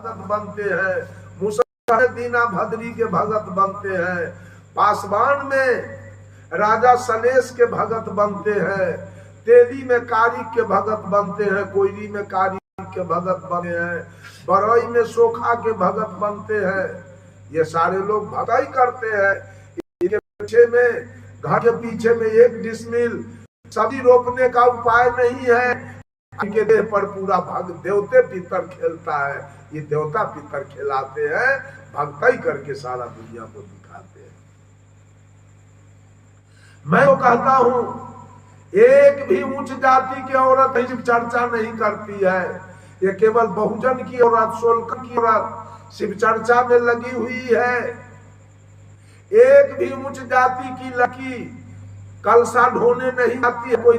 भगत बनते हैं, मुसलमान दीना भद्री के भगत बनते हैं, पासवान में राजा सलेश के भगत बनते हैं, तेली में कारिक के भगत बनते हैं, कोयली में कारिक के भगत बने हैं, बरई में सोखा के भगत बनते हैं। ये सारे लोग भगाई करते हैं। इनके पीछे में, घर के पीछे में 1 डिसमिल सब्जी रोपने का उपाय नहीं है। इनके देह पर पूरा भग देवते पितर खेलता है। ये देवता पितर खिलाते हैं, भक्ताई करके सारा दुनिया को दिखाते हैं। मैं तो कहता हूं, एक भी उच्च जाति की औरत शिव चर्चा नहीं करती है। ये केवल बहुजन की औरत, सोलकर की औरत शिव चर्चा में लगी हुई है। एक भी उच्च जाति की लड़की कलशा ढोने नहीं आती है कोई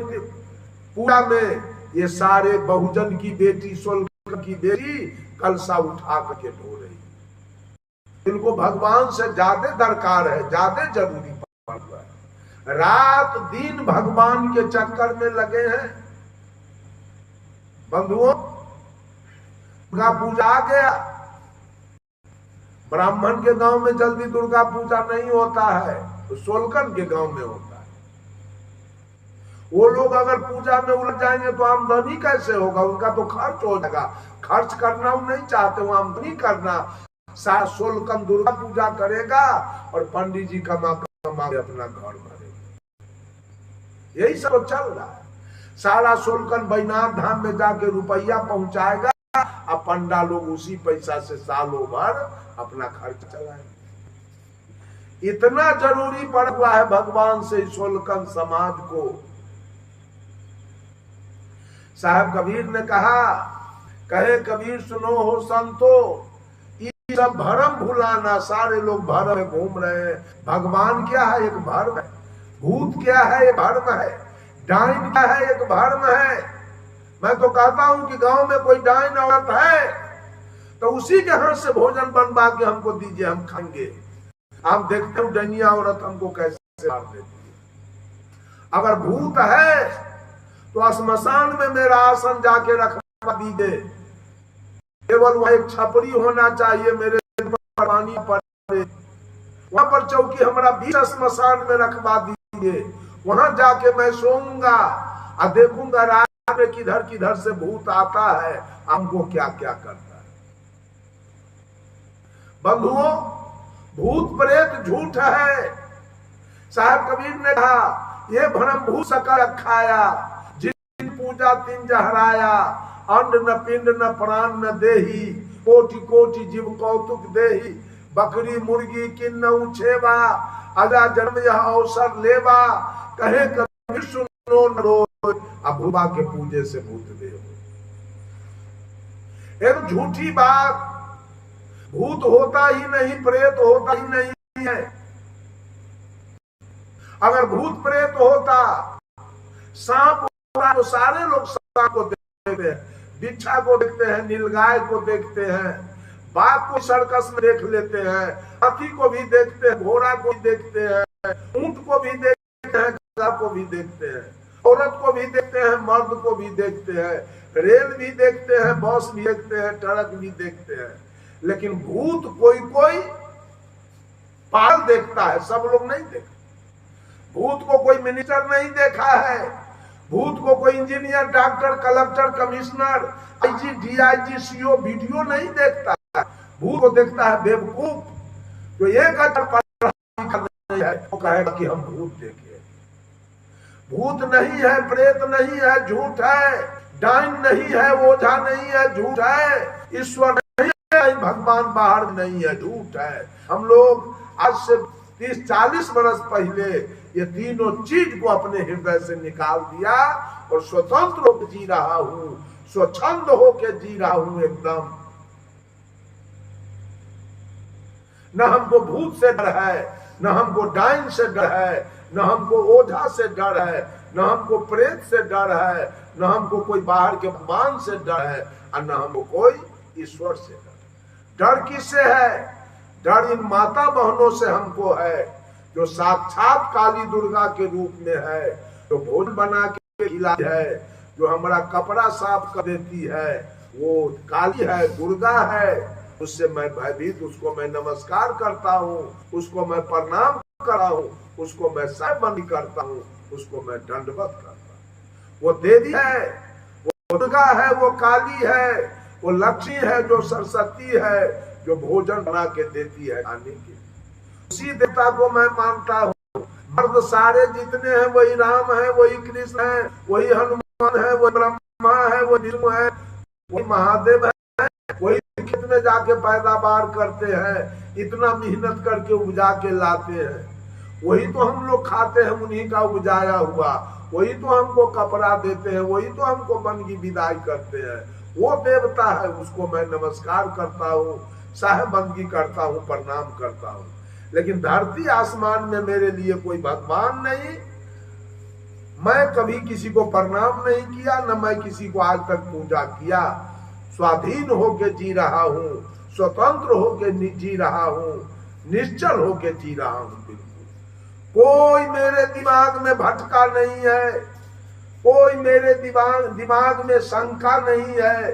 पूरा में। ये सारे बहुजन की बेटी, सोलकर की बेटी कलशा उठा करके ढो रही। इनको भगवान से ज्यादा दरकार है, ज्यादा जरूरी पड़ रहा है। रात दिन भगवान के चक्कर में लगे हैं। बंधुओं, दुर्गा पूजा आ गया। ब्राह्मण के गांव में जल्दी दुर्गा पूजा नहीं होता है, तो सोलकन के गांव में होता है। वो लोग अगर पूजा में उलझ जाएंगे तो आमदनी कैसे होगा? उनका तो खर्च हो जाएगा। खर्च करना वो नहीं चाहते, वो आमदनी करना। सारा सोलकन दुर्गा पूजा करेगा और पंडित जी कमा कमा के अपना घर भरेगा। यही सब चल रहा है। सारा सोलकन बैजनाथ धाम में जाके रुपया पहुंचाएगा, अब पंडा लोग उसी पैसा से सालों भर अपना खर्च चलाएंगे। इतना जरूरी पड़ हुआ है भगवान से सोलकन समाज को। साहब कबीर ने कहा, कहे कबीर सुनो हो संतो, ये सब भरम भुलाना। सारे लोग भरम में घूम रहे हैं। भगवान क्या है? एक भरम है। भूत क्या है? एक भरम है। डाइन क्या है? एक भरम है। मैं तो कहता हूं कि गांव में कोई डाइन औरत है तो उसी के हाथ से भोजन बनवा के हमको दीजिए, हम खाएंगे। आप देखते हो डैनिया औरत हमको कैसे मार देती है। अगर भूत है तो श्मशान में मेरा आसन जाके रखवा दीजिए। केवल वहां एक छपरी होना चाहिए, मेरे पर पानी पड़े, वहां पर चौकी हमारा बीच श्मशान में रखवा दीजिए। वहां जाके मैं सोऊंगा और देखूंगा रात में किधर किधर से भूत आता है, हमको क्या क्या करता है। बंधुओं, भूत प्रेत झूठ है। साहब कबीर ने कहा, ये भ्रम भूत सका खाया, जिन पूजा तिन जहराया, अन्न न पिंड न प्राण न देही, कोटि कोटि जीव कौतुक देही, बकरी मुर्गी किन्न उछेवा, अजा जन्म यह अवसर लेवा, कहे कबीर सुनो न रो, अब भूबा के पूजे से भूत देव। एक झूठी बात। भूत होता ही नहीं, प्रेत होता ही नहीं है। अगर भूत प्रेत होता, सांप होता तो सारे लोग सांप को देखते हैं, बिच्छा को देखते हैं, नीलगाय को देखते हैं, बाघ को सर्कस में देख लेते हैं, हाथी को भी देखते हैं, घोड़ा को भी देखते हैं, ऊंट को भी देखते हैं, गधा को भी देखते हैं, औरत को भी देखते हैं, मर्द को भी देखते हैं, रेल भी देखते हैं, बस भी देखते हैं, ट्रक भी देखते हैं। लेकिन भूत कोई कोई पागल देखता है, सब लोग नहीं देखते। भूत को कोई मिनिस्टर नहीं देखा है, भूत को कोई engineer, doctor, collector, commissioner, IG, DIG, CO, video नहीं देखता है। भूत को देखता है बेवकूफ, तो एक नहीं है तो कहेगा कि हम भूत देखे। भूत नहीं है, प्रेत नहीं है, झूठ है। डाइन नहीं है, ओझा नहीं है, झूठ है। ईश्वर नहीं है, भगवान बाहर नहीं है, झूठ है। हम लोग आज से 30-40 वर्ष पहले ये तीनों चीज को अपने हृदय से निकाल दिया और स्वतंत्र होकर जी रहा हूं, स्वच्छंद होकर जी रहा हूं एकदम। न हमको भूत से डर है, न हमको डाइन से डर है, न हमको ओझा से डर है, न हमको प्रेत से डर है, न हमको कोई बाहर के भगवान से डर है, और न हमको कोई ईश्वर से डर। डर किससे है? डर इन माता बहनों से हमको है, जो साक्षात काली दुर्गा के रूप में है, जो भोजन बना के खिलाती है, जो हमारा कपड़ा साफ कर देती है, वो काली है, दुर्गा है, उससे मैं भयभीत, उसको मैं नमस्कार करता हूँ, उसको मैं प्रणाम करता हूँ, उसको मैं साहबंदी करता हूँ, उसको मैं दंडवत करता हूँ। वो देवी है, वो दुर्गा है, वो काली है, वो लक्ष्मी है, जो सरस्वती है, जो भोजन बना के देती है खाने के। उसी देवता को मैं मानता हूँ। मर्द सारे जितने हैं वही राम है, वही कृष्ण है, वही हनुमान है, वही ब्रह्मा है, वही विष्णु है, वही महादेव है, वही खेत में जाके पैदावार करते हैं, इतना मेहनत करके उपजा के लाते हैं, वही तो हम लोग खाते हैं, उन्हीं का उपजाया हुआ, वही तो हमको कपड़ा देते हैं, वही तो हमको वन की विदाई करते हैं। वो देवता है, उसको मैं नमस्कार करता हूँ, साहबंदी करता हूँ, प्रणाम करता हूँ। लेकिन धरती आसमान में मेरे लिए कोई भगवान नहीं। मैं कभी किसी को प्रणाम नहीं किया, न मैं किसी को आज तक पूजा किया। स्वाधीन होके जी रहा हूँ, स्वतंत्र होके जी रहा हूँ, निश्चल होके जी रहा हूँ। बिल्कुल कोई मेरे दिमाग में भटका नहीं है, कोई मेरे दिमाग में शंका नहीं है,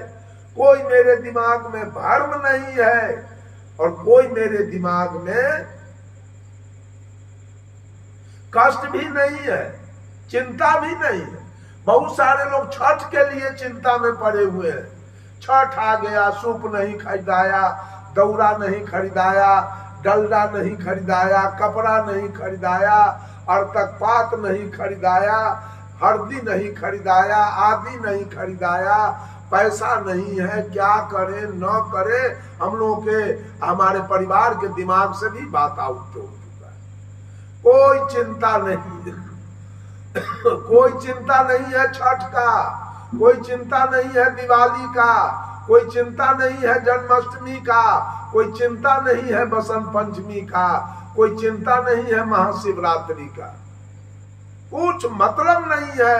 कोई मेरे दिमाग में भ्रम नहीं है, और कोई मेरे दिमाग में कष्ट भी नहीं है, चिंता भी नहीं है। बहुत सारे लोग छठ के लिए चिंता में पड़े हुए हैं। छठ आ गया, सूप नहीं खरीदाया, दौरा नहीं खरीदाया, डलडा नहीं खरीदाया, कपड़ा नहीं खरीदाया, अर्तक पात नहीं खरीदाया, हल्दी नहीं खरीदाया, आदि नहीं खरीदाया, पैसा नहीं है, क्या करे न करे। हम लोगों के, हमारे परिवार के दिमाग से भी बात आउट हो चुका है। कोई चिंता नहीं कोई चिंता नहीं है छठ का, कोई चिंता नहीं है दिवाली का, कोई चिंता नहीं है जन्माष्टमी का, कोई चिंता नहीं है बसंत पंचमी का, कोई चिंता नहीं है महाशिवरात्रि का। कुछ मतलब नहीं है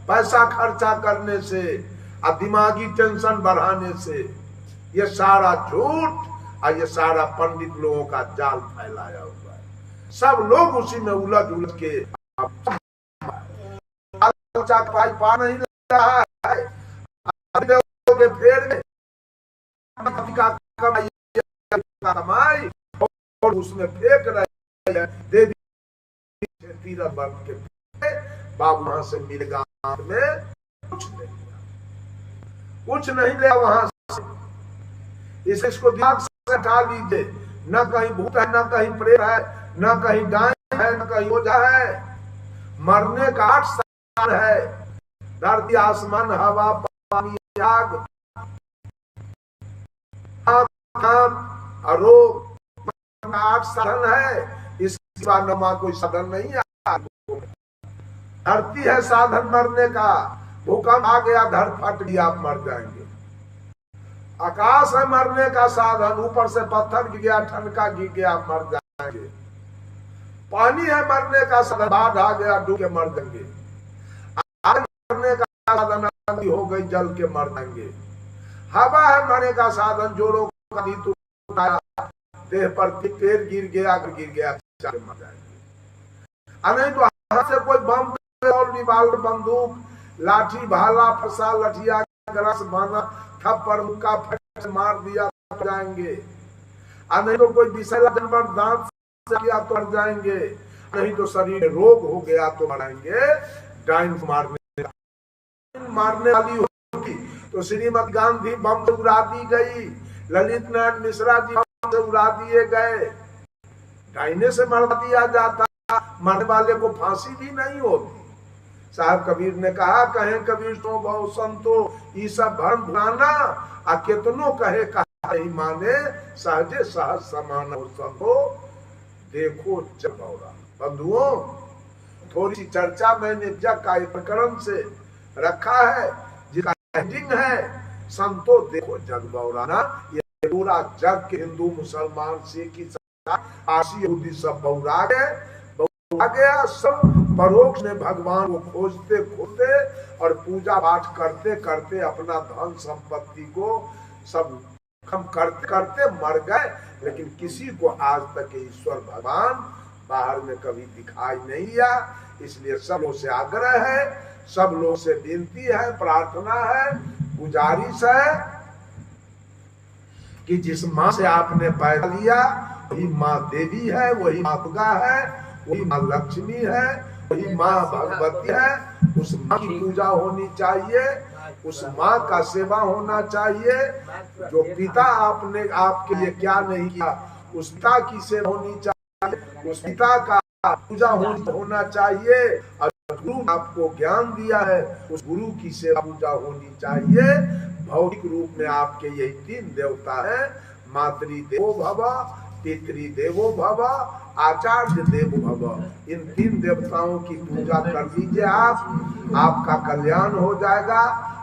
पैसा खर्चा करने से और दिमागी टेंशन बढ़ाने से। ये सारा झूठ और ये सारा पंडित लोगों का जाल फैलाया हुआ है। सब लोग उसी में उलझ उलझ के पा नहीं रहा है, फेर में कमाई और उसमें फेंक रहे हैं। देवी तीरथ बन के बाबू वहां से मिलेगा में कुछ नहीं ले वहां से। इसको दिमाग से हटा लीजिए। न कहीं भूत है, न कहीं प्रेत है, न कहीं डायन है, न कहीं ओझा है। मरने का 8 साल है। धरती आसमान हवा पानी आग रोग 8 साधन है। इसके बाद नमा कोई साधन नहीं है। धरती है साधन मरने का। भूकंप आ गया, धर फट गया, आप मर जाएंगे। आकाश है मरने का साधन, ऊपर से पत्थर गिर गया, ठनका गिर गया, आप मर जाएंगे। पानी है मरने का साधन, बाढ़ आ गया, डूब के मर जाएंगे। आग मरने का साधन, आंधी हो गई, जल के मर जाएंगे। हवा है मरने का साधन, जोरों का देह पर पेड़ गिर गया, मर जाएंगे। नहीं तो हाथ से कोई बम और रिवाल्वर, बंदूक, लाठी, भाला, फसा, लठिया, गरस, भाना, थप्पड़, मुक्का फट मार दिया तो जाएंगे। नहीं तो कोई विषैला जानवर दांत से लिया तो मर जाएंगे। नहीं तो शरीर में रोग हो गया तो मरेंगे। डाइन मारने वाली होगी तो श्रीमती गांधी बम से उड़ा दी गई, ललित नारायण मिश्रा जी बम से उड़ा दिए गए। डाइने से मर दिया जाता, मरने वाले को फांसी भी नहीं होती। साहब कबीर ने कहा, कहे कबीर तो बहु संतो ये सब भ्रम भुलाना, आ केतनो कहे कहा नहीं माने, सहजे सहज समान हो संतो देखो जगौरा। बंधुओं, थोड़ी सी चर्चा मैंने जग का प्रकरण से रखा है, जिसका हेडिंग है संतो देखो जग बौराना। ये पूरा जग के हिंदू, मुसलमान, सिख, आसी, यहूदी सब बौरा गया। सब परोक्ष में भगवान को खोजते खोजते और पूजा पाठ करते करते अपना धन संपत्ति को सब खत्म करते करते मर गए। लेकिन किसी को आज तक ईश्वर भगवान बाहर में कभी दिखाई नहीं दिया। इसलिए सब लोग से आग्रह है, सब लोग से विनती है, प्रार्थना है, गुजारिश है कि जिस माँ से आपने पैदा लिया वही माँ देवी है, वही माँ दुर्गा है, वही माँ लक्ष्मी है, वही माँ भगवती है। उस माँ की पूजा होनी चाहिए, उस माँ का सेवा होना चाहिए। जो पिता आपने आपके लिए क्या नहीं किया, उस पिता की सेवा होनी चाहिए, उस पिता का पूजा होना चाहिए। और गुरु आपको ज्ञान दिया है, उस गुरु की सेवा पूजा होनी चाहिए। भौतिक रूप में आपके यही 3 देवता है, मातृ देवो भव, पितृ देवो भव, आचार्य देवो भव। इन 3 देवताओं की पूजा कर लीजिए आप, आपका कल्याण हो जाएगा,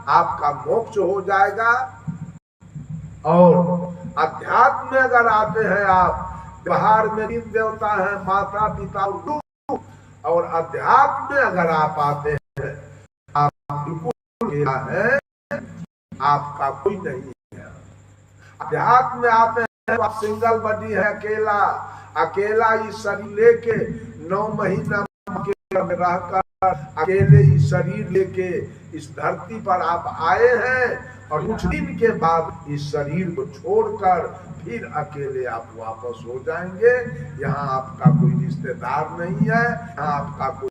आपका मोक्ष हो जाएगा। और अध्यात्म में अगर आते हैं आप, व्यवहार में 3 देवता है, माता पिता और गुरु। और अध्यात्म में अगर आप आते हैं, आप बिल्कुल अकेला है, आपका कोई नहीं है। अध्यात्म में आते हैं तो आप सिंगल बॉडी है, अकेला अकेला इस शरीर लेके 9 महीना अकेला में रहकर अकेले ही शरीर लेके इस धरती पर आप आए हैं। और कुछ दिन के बाद इस शरीर को छोड़कर फिर अकेले आप वापस हो जाएंगे। यहाँ आपका कोई रिश्तेदार नहीं है, यहाँ आपका कोई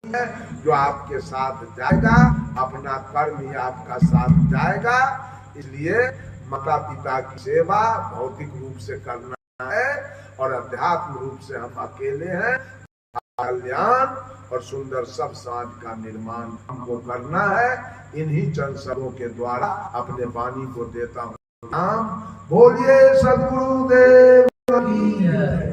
नहीं है जो आपके साथ जाएगा, अपना कर्म ही आपका साथ जाएगा। इसलिए माता पिता की सेवा भौतिक रूप से करना है और अध्यात्म रूप से हम अकेले हैं। कल्याण और सुंदर सब समाज का निर्माण हमको करना है। इन्हीं चंद शब्दों के द्वारा अपने वाणी को देता हूँ नाम। बोलिए सद्गुरुदेव की जय।